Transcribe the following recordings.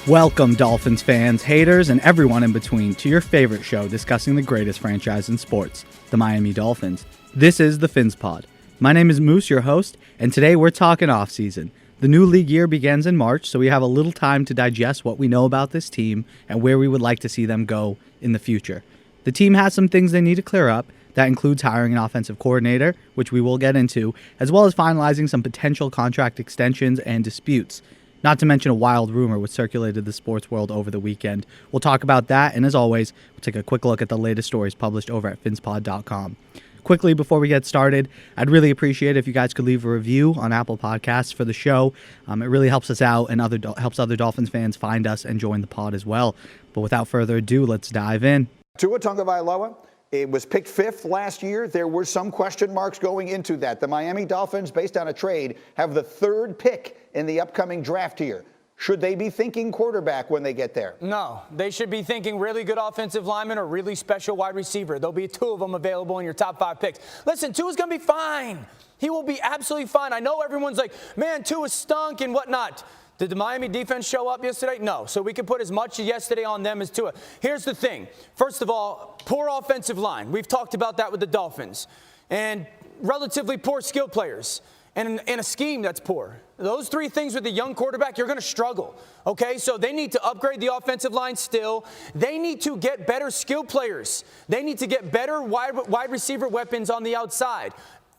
Welcome, Dolphins fans, haters, and everyone in between to your favorite show discussing the greatest franchise in sports, the Miami Dolphins. This is the PhinsPod. My name is Moose, your host, and today we're talking offseason. The new league year begins in March, so we have a little time to digest what we know about this team and where we would like to see them go in the future. The team has some things they need to clear up. That includes hiring an offensive coordinator, which we will get into, as well as finalizing some potential contract extensions and disputes. Not to mention a wild rumor which circulated the sports world over the weekend. We'll talk about that, and as always, we'll take a quick look at the latest stories published over at PhinsPod.com. Quickly, before we get started, I'd really appreciate it if you guys could leave a review on Apple Podcasts for the show. It really helps us out and helps other Dolphins fans find us and join the pod as well. But without further ado, let's dive in. Tua Tagovailoa, it was picked fifth last year. There were some question marks going into that. The Miami Dolphins, based on a trade, have the third pick in the upcoming draft here. Should they be thinking quarterback when they get there? No, they should be thinking really good offensive lineman or really special wide receiver. There'll be two of them available in your top 5 picks. Listen, Tua's going to be fine. He will be absolutely fine. I know everyone's like, man, Tua stunk and whatnot. Did the Miami defense show up yesterday? No. So we can put as much yesterday on them as Tua. Here's the thing. First of all, poor offensive line. We've talked about that with the Dolphins. And relatively poor skill players. And a scheme that's poor. Those three things with a young quarterback, you're going to struggle. Okay? So they need to upgrade the offensive line still. They need to get better skill players. They need to get better wide receiver weapons on the outside.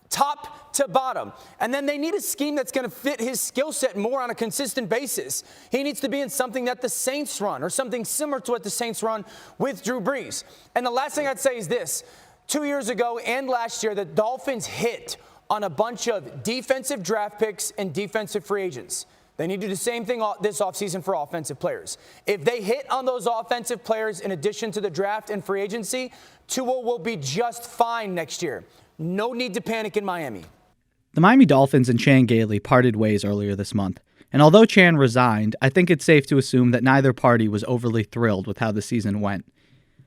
Top to bottom. And then they need a scheme that's going to fit his skill set more on a consistent basis. He needs to be in something that the Saints run or something similar to what the Saints run with Drew Brees. And the last thing I'd say is this. 2 years ago and last year, the Dolphins hit on a bunch of defensive draft picks and defensive free agents. They need to do the same thing this offseason for offensive players. If they hit on those offensive players in addition to the draft and free agency, Tua will be just fine next year. No need to panic in Miami. The Miami Dolphins and Chan Gailey parted ways earlier this month. And although Chan resigned, I think it's safe to assume that neither party was overly thrilled with how the season went.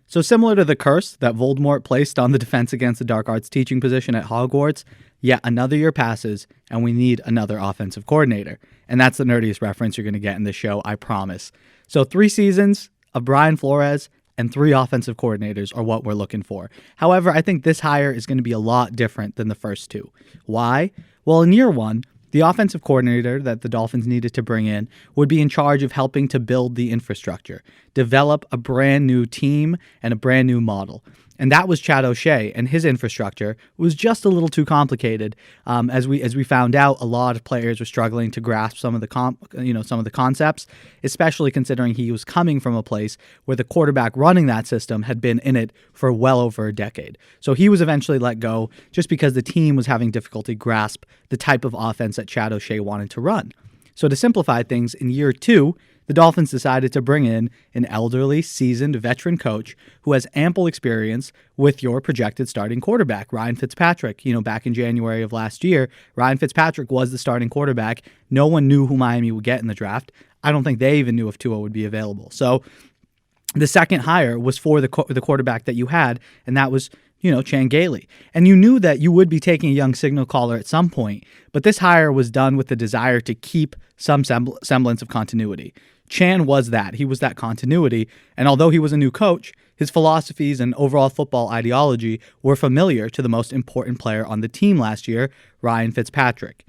So similar to the curse that Voldemort placed on the Defense Against the Dark Arts teaching position at Hogwarts, yet another year passes and we need another offensive coordinator. And that's the nerdiest reference you're going to get in this show, I promise. So 3 seasons of Brian Flores and 3 offensive coordinators are what we're looking for. However, I think this hire is going to be a lot different than the first 2. Why? Well, in year 1, the offensive coordinator that the Dolphins needed to bring in would be in charge of helping to build the infrastructure, develop a brand new team and a brand new model. And that was Chad O'Shea, and his infrastructure was just a little too complicated. As we found out, a lot of players were struggling to grasp some of the concepts, especially considering he was coming from a place where the quarterback running that system had been in it for well over a decade. So he was eventually let go just because the team was having difficulty grasp the type of offense that Chad O'Shea wanted to run. So to simplify things, in year 2, the Dolphins decided to bring in an elderly, seasoned veteran coach who has ample experience with your projected starting quarterback, Ryan Fitzpatrick. Back in January of last year, Ryan Fitzpatrick was the starting quarterback. No one knew who Miami would get in the draft. I don't think they even knew if Tua would be available. So the second hire was for the quarterback that you had, and that was Chan Gailey. And you knew that you would be taking a young signal caller at some point, but this hire was done with the desire to keep some semblance of continuity. Chan was that. He was that continuity. And although he was a new coach, his philosophies and overall football ideology were familiar to the most important player on the team last year, Ryan Fitzpatrick.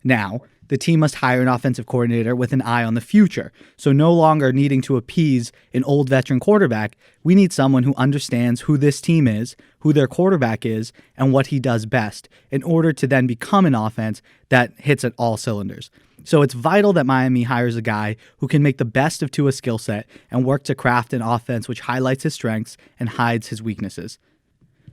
Now, the team must hire an offensive coordinator with an eye on the future. So no longer needing to appease an old veteran quarterback, we need someone who understands who this team is, who their quarterback is, and what he does best in order to then become an offense that hits at all cylinders. So it's vital that Miami hires a guy who can make the best of Tua's skill set and work to craft an offense which highlights his strengths and hides his weaknesses.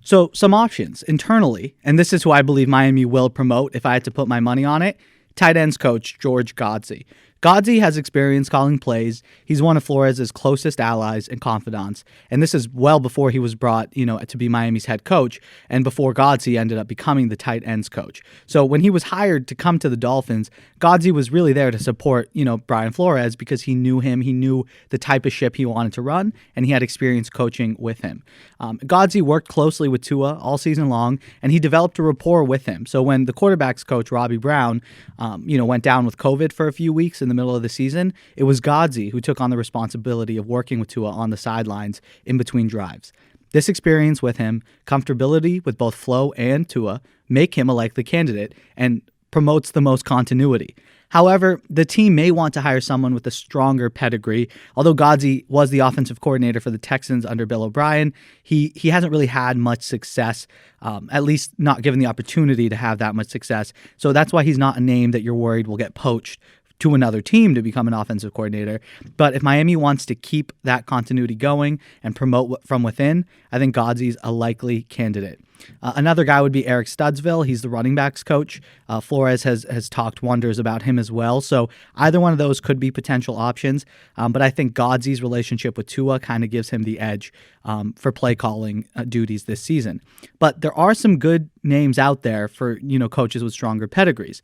So some options internally, and this is who I believe Miami will promote if I had to put my money on it. Tight ends coach George Godsey. Godsey has experience calling plays. He's one of Flores' closest allies and confidants. And this is well before he was brought, to be Miami's head coach, and before Godsey ended up becoming the tight ends coach. So when he was hired to come to the Dolphins, Godsey was really there to support, Brian Flores because he knew him, he knew the type of ship he wanted to run, and he had experience coaching with him. Godsey worked closely with Tua all season long, and he developed a rapport with him. So when the quarterbacks coach, Robbie Brown, went down with COVID for a few weeks, and in the middle of the season, it was Godzi who took on the responsibility of working with Tua on the sidelines in between drives. This experience with him, comfortability with both Flo and Tua, make him a likely candidate and promotes the most continuity. However, the team may want to hire someone with a stronger pedigree. Although Godzi was the offensive coordinator for the Texans under Bill O'Brien, he hasn't really had much success, at least not given the opportunity to have that much success. So that's why he's not a name that you're worried will get poached to another team to become an offensive coordinator. But if Miami wants to keep that continuity going and promote from within, I think Godzi's a likely candidate. Another guy would be Eric Studsville. He's the running backs coach. Flores has talked wonders about him as well. So either one of those could be potential options. But I think Godzi's relationship with Tua kind of gives him the edge for play calling duties this season. But there are some good names out there for coaches with stronger pedigrees.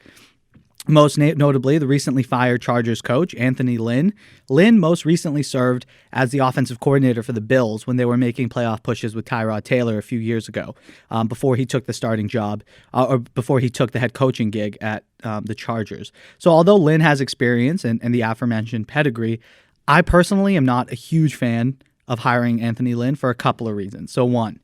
Most notably, the recently fired Chargers coach, Anthony Lynn. Lynn most recently served as the offensive coordinator for the Bills when they were making playoff pushes with Tyrod Taylor a few years ago, before he took the starting job, or before he took the head coaching gig at the Chargers. So although Lynn has experience and the aforementioned pedigree, I personally am not a huge fan of hiring Anthony Lynn for a couple of reasons. So one,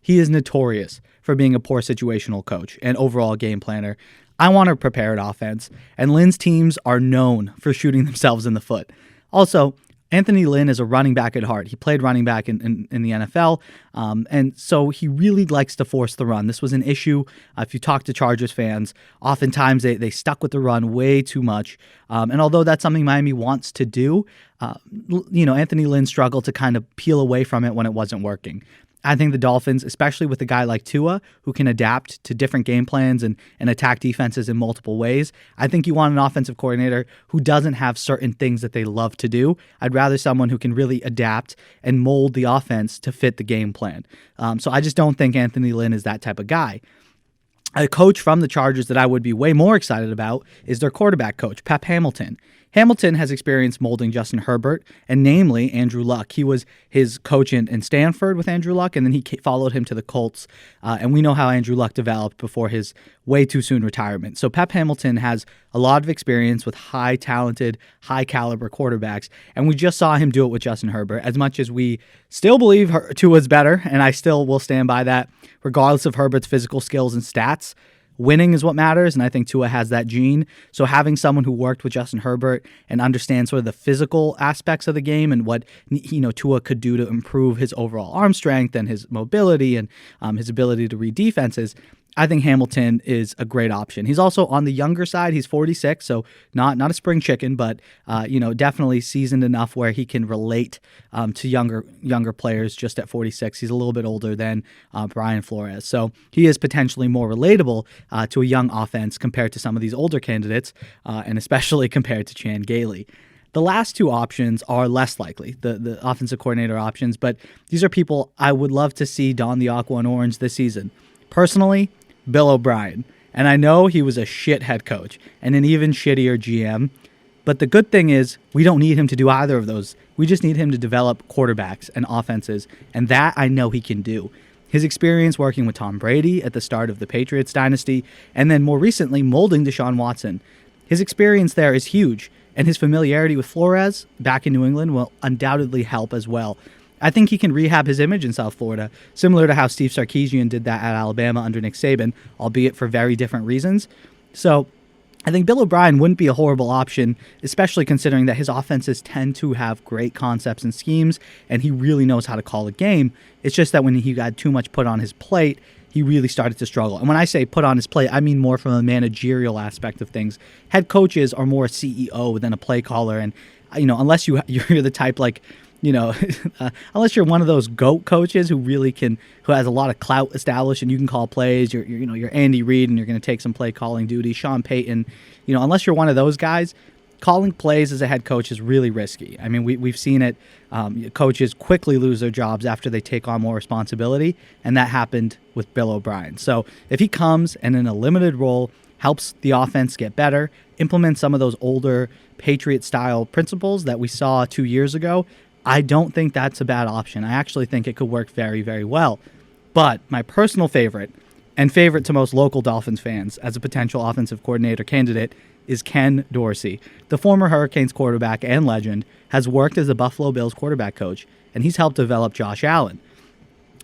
he is notorious for being a poor situational coach and overall game planner. I want a prepared offense, and Lynn's teams are known for shooting themselves in the foot. Also, Anthony Lynn is a running back at heart. He played running back in the NFL, and so he really likes to force the run. This was an issue. If you talk to Chargers fans, oftentimes they stuck with the run way too much. And although that's something Miami wants to do, Anthony Lynn struggled to kind of peel away from it when it wasn't working. I think the Dolphins, especially with a guy like Tua, who can adapt to different game plans and attack defenses in multiple ways, I think you want an offensive coordinator who doesn't have certain things that they love to do. I'd rather someone who can really adapt and mold the offense to fit the game plan. So I just don't think Anthony Lynn is that type of guy. A coach from the Chargers that I would be way more excited about is their quarterback coach, Pep Hamilton. Hamilton has experience molding Justin Herbert, and namely Andrew Luck. He was his coach in Stanford with Andrew Luck, and then he followed him to the Colts. And we know how Andrew Luck developed before his way too soon retirement. So Pep Hamilton has a lot of experience with high-talented, high-caliber quarterbacks, and we just saw him do it with Justin Herbert. As much as we still believe Tua's better, and I still will stand by that, regardless of Herbert's physical skills and stats, winning is what matters, and I think Tua has that gene. So having someone who worked with Justin Herbert and understands sort of the physical aspects of the game and what Tua could do to improve his overall arm strength and his mobility and his ability to read defenses, I think Hamilton is a great option. He's also on the younger side. He's 46, so not a spring chicken, but definitely seasoned enough where he can relate to younger players just at 46. He's a little bit older than Brian Flores, so he is potentially more relatable to a young offense compared to some of these older candidates, and especially compared to Chan Gailey. The last two options are less likely, the offensive coordinator options, but these are people I would love to see don the aqua and orange this season. Personally, Bill O'Brien. And I know he was a shit head coach and an even shittier GM. But the good thing is we don't need him to do either of those. We just need him to develop quarterbacks and offenses. And that I know he can do. His experience working with Tom Brady at the start of the Patriots dynasty, and then more recently molding Deshaun Watson. His experience there is huge. And his familiarity with Flores back in New England will undoubtedly help as well. I think he can rehab his image in South Florida, similar to how Steve Sarkisian did that at Alabama under Nick Saban, albeit for very different reasons. So I think Bill O'Brien wouldn't be a horrible option, especially considering that his offenses tend to have great concepts and schemes, and he really knows how to call a game. It's just that when he got too much put on his plate, he really started to struggle. And when I say put on his plate, I mean more from a managerial aspect of things. Head coaches are more a CEO than a play caller, and unless you're the type like, unless you're one of those GOAT coaches who has a lot of clout established and you can call plays, you're Andy Reid and you're going to take some play calling duty, Sean Payton, unless you're one of those guys, calling plays as a head coach is really risky. I mean, we've seen it. Coaches quickly lose their jobs after they take on more responsibility, and that happened with Bill O'Brien. So if he comes and in a limited role helps the offense get better, implements some of those older Patriot-style principles that we saw 2 years ago, I don't think that's a bad option. I actually think it could work very, very well. But my personal favorite And favorite to most local Dolphins fans as a potential offensive coordinator candidate is Ken Dorsey. The former Hurricanes quarterback and legend has worked as the Buffalo Bills quarterback coach, and he's helped develop Josh Allen.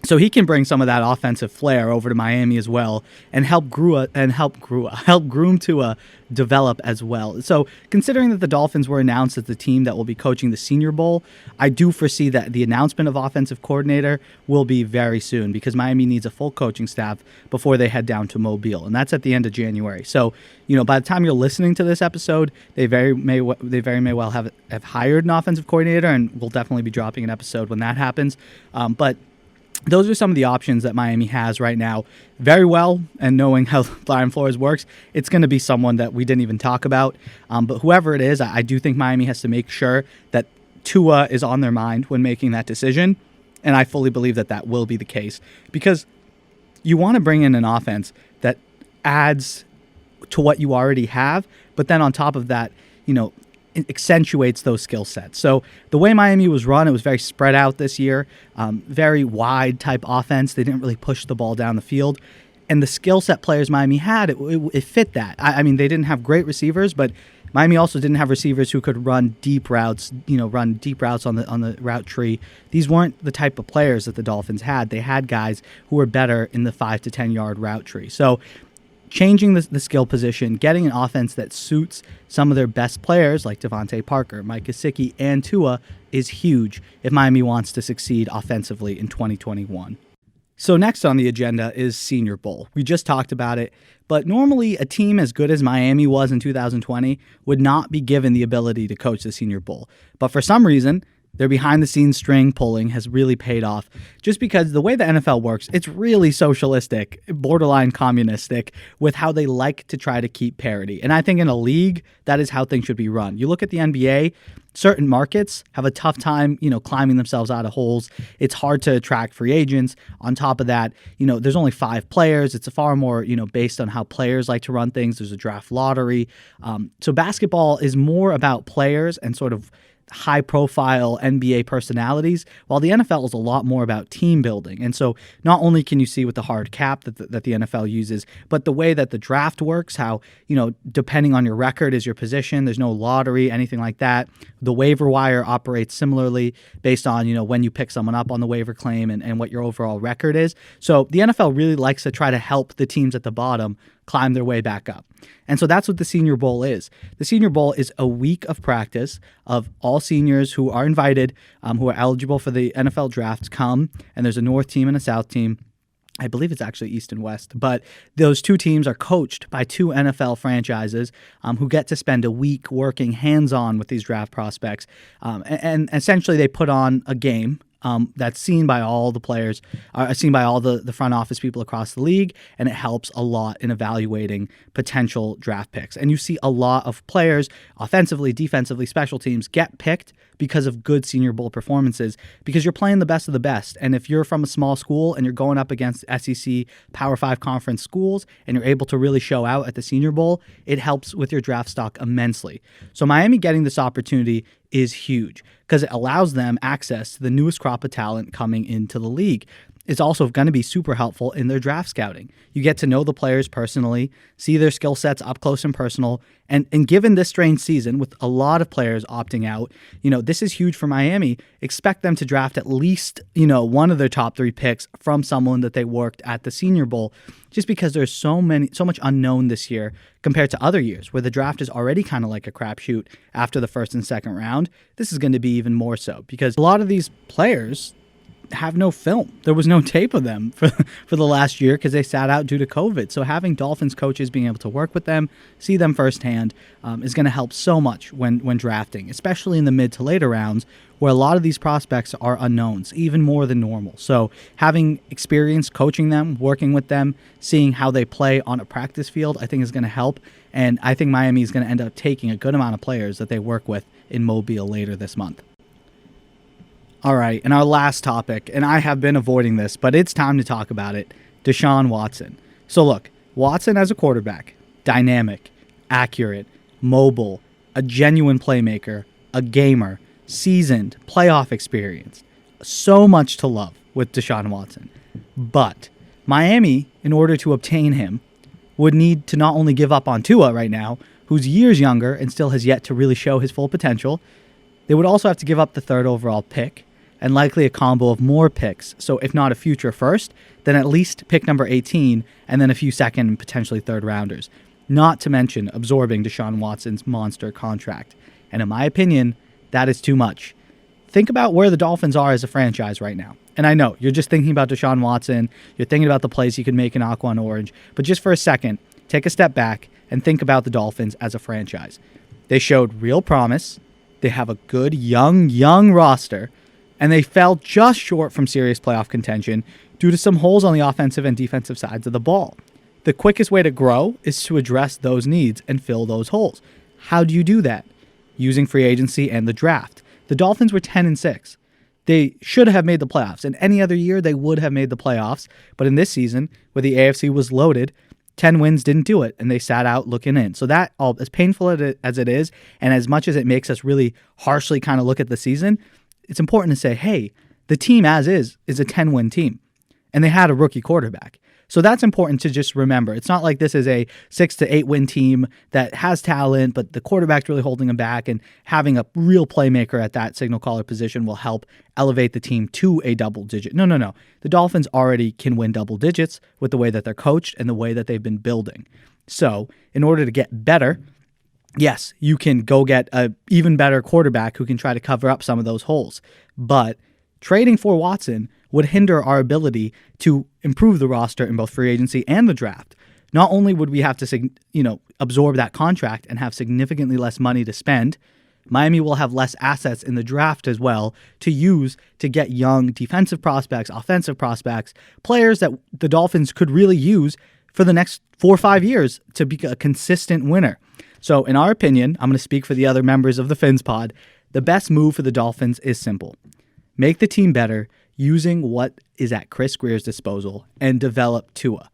So he can bring some of that offensive flair over to Miami as well and help groom to develop as well. So considering that the Dolphins were announced as the team that will be coaching the Senior Bowl, I do foresee that the announcement of offensive coordinator will be very soon because Miami needs a full coaching staff before they head down to Mobile, and that's at the end of January. So, by the time you're listening to this episode, they very may well have hired an offensive coordinator, and we'll definitely be dropping an episode when that happens. But those are some of the options that Miami has right now. Very well, and knowing how Brian Flores works, it's going to be someone that we didn't even talk about. But whoever it is, I do think Miami has to make sure that Tua is on their mind when making that decision, and I fully believe that that will be the case because you want to bring in an offense that adds to what you already have, but then on top of that, it accentuates those skill sets. So the way Miami was run, it was very spread out this year, very wide type offense. They didn't really push the ball down the field. And the skill set players Miami had, it fit that. I mean, they didn't have great receivers, but Miami also didn't have receivers who could run deep routes, on the route tree. These weren't the type of players that the Dolphins had. They had guys who were better in the 5 to 10 yard route tree. So changing the skill position, getting an offense that suits some of their best players like Devontae Parker, Mike Gesicki, and Tua is huge if Miami wants to succeed offensively in 2021. So next on the agenda is Senior Bowl. We just talked about it, but normally a team as good as Miami was in 2020 would not be given the ability to coach the Senior Bowl. But for some reason, their behind-the-scenes string pulling has really paid off just because the way the NFL works, it's really socialistic, borderline communistic with how they like to try to keep parity. And I think in a league, that is how things should be run. You look at the NBA, certain markets have a tough time, climbing themselves out of holes. It's hard to attract free agents. On top of that, there's only 5 players. It's a far more, based on how players like to run things. There's a draft lottery. So basketball is more about players and sort of high-profile NBA personalities, while the NFL is a lot more about team building. And so not only can you see with the hard cap that the NFL uses, but the way that the draft works, how, depending on your record is your position, there's no lottery, anything like that. The waiver wire operates similarly based on, when you pick someone up on the waiver claim and what your overall record is. So the NFL really likes to try to help the teams at the bottom climb their way back up. And so that's what the Senior Bowl is. The Senior Bowl is a week of practice of all seniors who are invited, who are eligible for the NFL draft come, and there's a North team and a South team. I believe it's actually East and West, but those two teams are coached by 2 NFL franchises who get to spend a week working hands-on with these draft prospects. And essentially they put on a game that's seen by all the players, seen by all the front office people across the league, and it helps a lot in evaluating potential draft picks. And you see a lot of players, offensively, defensively, special teams, get picked because of good Senior Bowl performances, because you're playing the best of the best. And if you're from a small school and you're going up against SEC Power 5 conference schools and you're able to really show out at the Senior Bowl, it helps with your draft stock immensely. So Miami getting this opportunity is huge because it allows them access to the newest crop of talent coming into the league. It's also going to be super helpful in their draft scouting. You get to know the players personally, see their skill sets up close and personal, and given this strange season with a lot of players opting out, this is huge for Miami. Expect them to draft at least, one of their top 3 picks from someone that they worked at the Senior Bowl, just because there's so much unknown this year compared to other years where the draft is already kind of like a crapshoot after the first and second round. This is going to be even more so because a lot of these players have no film. There was no tape of them for the last year because they sat out due to COVID. So having Dolphins coaches being able to work with them, see them firsthand, is going to help so much when drafting, especially in the mid to later rounds where a lot of these prospects are unknowns, even more than normal. So having experience coaching them, working with them, seeing how they play on a practice field, I think is going to help. And I think Miami is going to end up taking a good amount of players that they work with in Mobile later this month. All right, and our last topic, and I have been avoiding this, but it's time to talk about it, Deshaun Watson. So look, Watson as a quarterback, dynamic, accurate, mobile, a genuine playmaker, a gamer, seasoned, playoff experience. So much to love with Deshaun Watson. But Miami, in order to obtain him, would need to not only give up on Tua right now, who's years younger and still has yet to really show his full potential, they would also have to give up the 3rd overall pick and likely a combo of more picks. So if not a future first, then at least pick number 18 and then a few second and potentially 3rd rounders. Not to mention absorbing Deshaun Watson's monster contract. And in my opinion, that is too much. Think about where the Dolphins are as a franchise right now. And I know, you're just thinking about Deshaun Watson, you're thinking about the plays he could make in aqua and orange, but just for a second, take a step back and think about the Dolphins as a franchise. They showed real promise, they have a good young roster, and they fell just short from serious playoff contention due to some holes on the offensive and defensive sides of the ball. The quickest way to grow is to address those needs and fill those holes. How do you do that? Using free agency and the draft. The Dolphins were 10-6. They should have made the playoffs. In any other year, they would have made the playoffs. But in this season, where the AFC was loaded, 10 wins didn't do it, and they sat out looking in. So that, all as painful as it is, and as much as it makes us really harshly kind of look at the season, it's important to say, hey, the team as is a 10-win team. And they had a rookie quarterback. So that's important to just remember. It's not like this is a 6 to 8 win team that has talent, but the quarterback's really holding them back, and having a real playmaker at that signal caller position will help elevate the team to a double digit. No. The Dolphins already can win double digits with the way that they're coached and the way that they've been building. So in order to get better, yes, you can go get an even better quarterback who can try to cover up some of those holes. But trading for Watson would hinder our ability to improve the roster in both free agency and the draft. Not only would we have to, absorb that contract and have significantly less money to spend, Miami will have less assets in the draft as well to use to get young defensive prospects, offensive prospects, players that the Dolphins could really use for the next 4 or 5 years to be a consistent winner. So in our opinion, I'm going to speak for the other members of the PhinsPod, the best move for the Dolphins is simple. Make the team better using what is at Chris Grier's disposal and develop Tua.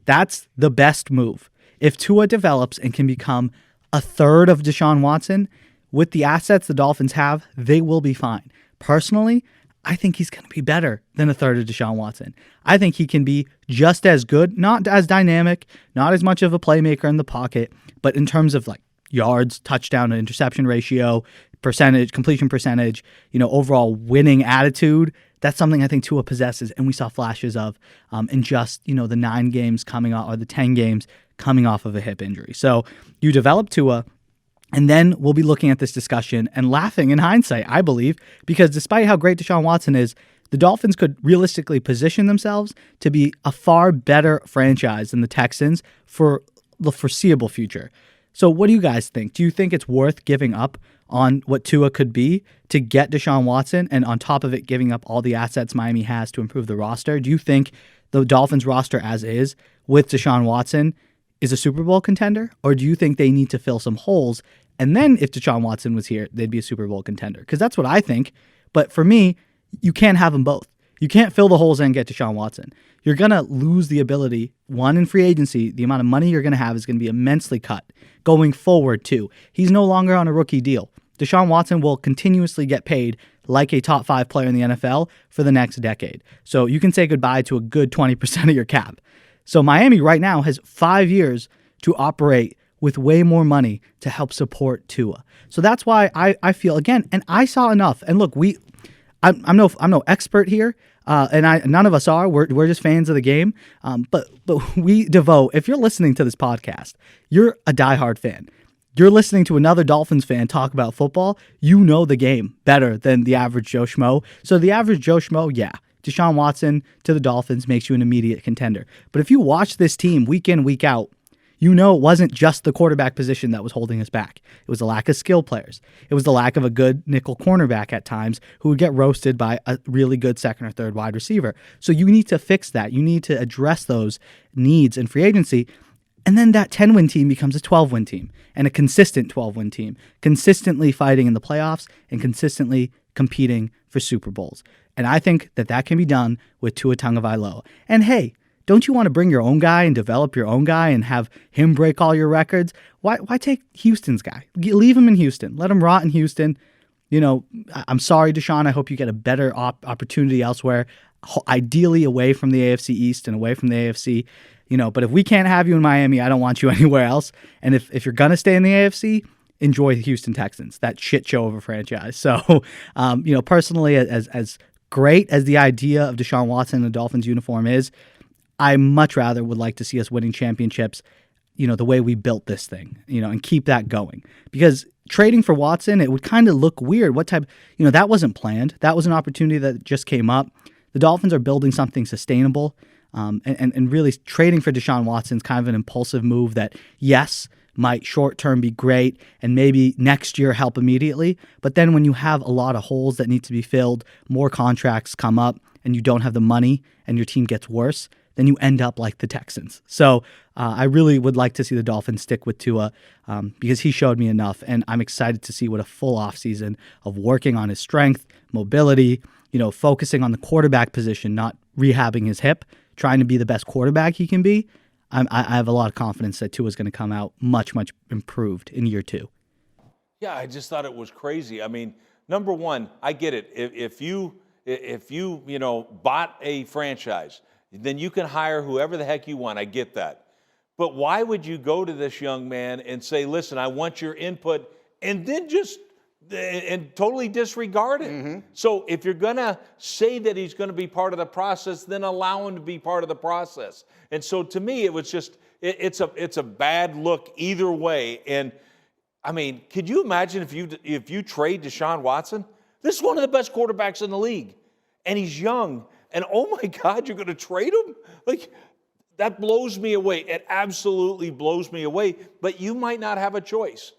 That's the best move. If Tua develops and can become a third of Deshaun Watson, with the assets the Dolphins have, they will be fine. Personally, I think he's going to be better than a third of Deshaun Watson. I think he can be just as good, not as dynamic, not as much of a playmaker in the pocket, but in terms of like yards, touchdown, and interception ratio, percentage, completion percentage, overall winning attitude. That's something I think Tua possesses, and we saw flashes of in just, the 9 games coming off, or the 10 games coming off of a hip injury. So you develop Tua, and then we'll be looking at this discussion and laughing in hindsight, I believe, because despite how great Deshaun Watson is, the Dolphins could realistically position themselves to be a far better franchise than the Texans for the foreseeable future. So what do you guys think? Do you think it's worth giving up on what Tua could be to get Deshaun Watson, and on top of it, giving up all the assets Miami has to improve the roster? Do you think the Dolphins roster as is with Deshaun Watson is a Super Bowl contender? Or do you think they need to fill some holes, and then if Deshaun Watson was here, they'd be a Super Bowl contender? Because that's what I think. But for me, you can't have them both. You can't fill the holes and get Deshaun Watson. You're going to lose the ability, one, in free agency, the amount of money you're going to have is going to be immensely cut going forward, too. He's no longer on a rookie deal. Deshaun Watson will continuously get paid like a top 5 player in the NFL for the next decade. So you can say goodbye to a good 20% of your cap. So Miami right now has 5 years to operate with way more money to help support Tua. So that's why I feel, again, and I saw enough. And look, I'm no expert here, and none of us are. We're just fans of the game. But we devote. If you're listening to this podcast, you're a diehard fan. You're listening to another Dolphins fan talk about football. You know the game better than the average Joe Schmo. So the average Joe Schmo, yeah, Deshaun Watson to the Dolphins makes you an immediate contender. But if you watch this team week in, week out, you know it wasn't just the quarterback position that was holding us back. It was the lack of skill players. It was the lack of a good nickel cornerback at times who would get roasted by a really good second or third wide receiver. So you need to fix that. You need to address those needs in free agency. And then that 10-win team becomes a 12-win team and a consistent 12-win team, consistently fighting in the playoffs and consistently competing for Super Bowls. And I think that can be done with Tua Tagovailoa. And hey, don't you want to bring your own guy and develop your own guy and have him break all your records? Why take Houston's guy? Leave him in Houston. Let him rot in Houston. I'm sorry, Deshaun. I hope you get a better opportunity elsewhere. ideally away from the AFC East and away from the AFC. But if we can't have you in Miami, I don't want you anywhere else. And if you're going to stay in the AFC, enjoy the Houston Texans, that shit show of a franchise. So, personally, as great as the idea of Deshaun Watson in the Dolphins uniform is, I much rather would like to see us winning championships, the way we built this thing, and keep that going. Because trading for Watson, it would kind of look weird. What type, that wasn't planned. That was an opportunity that just came up. The Dolphins are building something sustainable. And really trading for Deshaun Watson's kind of an impulsive move that, yes, might short-term be great and maybe next year help immediately. But then when you have a lot of holes that need to be filled, more contracts come up, and you don't have the money and your team gets worse, then you end up like the Texans. So I really would like to see the Dolphins stick with Tua because he showed me enough, and I'm excited to see what a full offseason of working on his strength, mobility, focusing on the quarterback position, not rehabbing his hip, trying to be the best quarterback he can be. I have a lot of confidence that Tua is going to come out much, much improved in year 2. Yeah, I just thought it was crazy. I mean, number one, I get it. If you bought a franchise, then you can hire whoever the heck you want. I get that. But why would you go to this young man and say, listen, I want your input, and then just and totally disregard it? Mm-hmm. So if you're going to say that he's going to be part of the process, then allow him to be part of the process. And so to me, it was just, it's a bad look either way. And I mean, could you imagine if you trade Deshaun Watson? This is one of the best quarterbacks in the league, and he's young. And oh my God, you're going to trade him? Like, that blows me away. It absolutely blows me away. But you might not have a choice.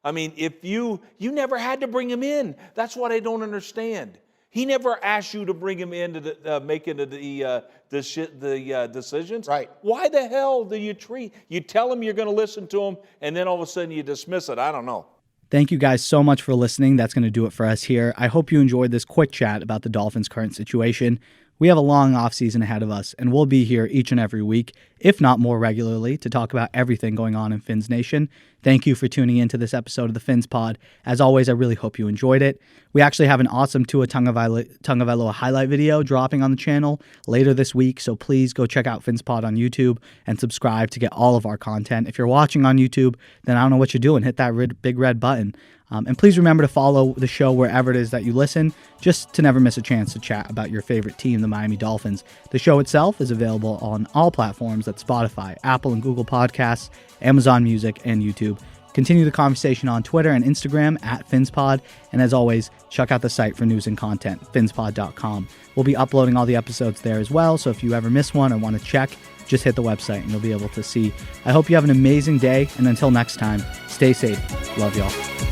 I mean, if you never had to bring him in. That's what I don't understand. He never asked you to bring him in to make into the decisions. Right. Why the hell do you tell him you're going to listen to him, and then all of a sudden you dismiss it? I don't know. Thank you guys so much for listening. That's going to do it for us here. I hope you enjoyed this quick chat about the Dolphins' current situation. We have a long offseason ahead of us, and we'll be here each and every week, if not more regularly, to talk about everything going on in Phins Nation. Thank you for tuning in to this episode of the PhinsPod. As always, I really hope you enjoyed it. We actually have an awesome Tua Tagovailoa highlight video dropping on the channel later this week, so please go check out PhinsPod on YouTube and subscribe to get all of our content. If you're watching on YouTube, then I don't know what you're doing. Hit that big red button. And please remember to follow the show wherever it is that you listen, just to never miss a chance to chat about your favorite team, the Miami Dolphins. The show itself is available on all platforms, that's Spotify, Apple and Google Podcasts, Amazon Music, and YouTube. Continue the conversation on Twitter and Instagram at PhinsPod. And as always, check out the site for news and content, PhinsPod.com. We'll be uploading all the episodes there as well, so if you ever miss one or want to check, just hit the website and you'll be able to see. I hope you have an amazing day, and until next time, stay safe. Love y'all.